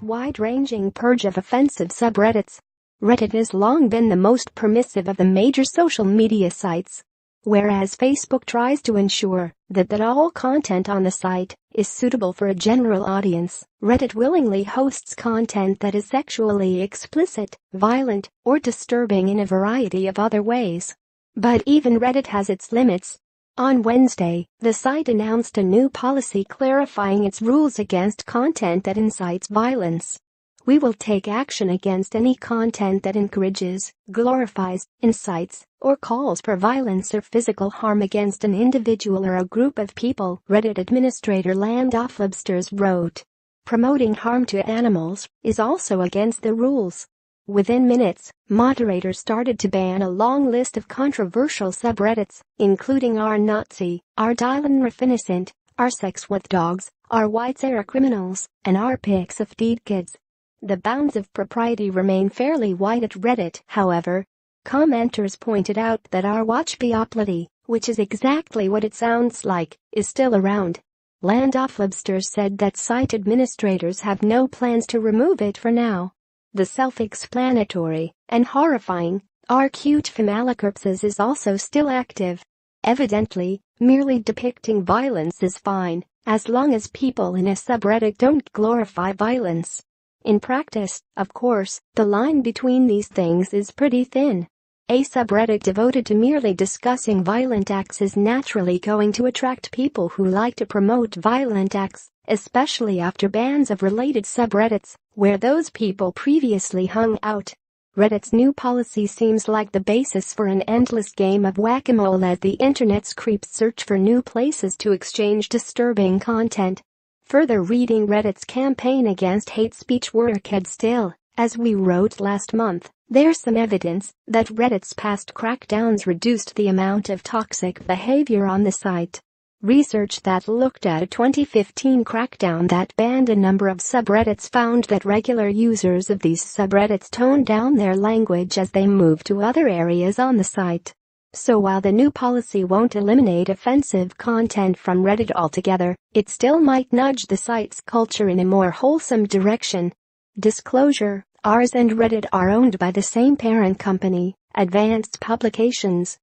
wide-ranging purge of offensive subreddits. Reddit has long been the most permissive of the major social media sites. Whereas Facebook tries to ensure that all content on the site is suitable for a general audience, Reddit willingly hosts content that is sexually explicit, violent, or disturbing in a variety of other ways. But even Reddit has its limits. On Wednesday, the site announced a new policy clarifying its rules against content that incites violence. "We will take action against any content that encourages, glorifies, incites, or calls for violence or physical harm against an individual or a group of people," Reddit administrator landoflobsters wrote. "Promoting harm to animals is also against the rules." Within minutes, moderators started to ban a long list of controversial subreddits, including r/Nazi, r/DylannRoofInnocent, r/SexWithDogs, r/WhitesAreCriminals, and r/PicsOfDeadKids. The bounds of propriety remain fairly wide at Reddit, however. Commenters pointed out that r/WatchBeoplity, which is exactly what it sounds like, is still around. Landoflobsters said that site administrators have no plans to remove it for now. The self-explanatory and horrifying r/cute female corpses is also still active. Evidently, merely depicting violence is fine, as long as people in a subreddit don't glorify violence. In practice, of course, the line between these things is pretty thin. A subreddit devoted to merely discussing violent acts is naturally going to attract people who like to promote violent acts, especially after bans of related subreddits where those people previously hung out. Reddit's new policy seems like the basis for an endless game of whack-a-mole as the internet's creeps search for new places to exchange disturbing content. Further reading Reddit's campaign against hate speech work ahead still. As we wrote last month, there's some evidence that Reddit's past crackdowns reduced the amount of toxic behavior on the site. Research that looked at a 2015 crackdown that banned a number of subreddits found that regular users of these subreddits toned down their language as they moved to other areas on the site. So while the new policy won't eliminate offensive content from Reddit altogether, it still might nudge the site's culture in a more wholesome direction. Disclosure: ours and Reddit are owned by the same parent company, Advanced Publications.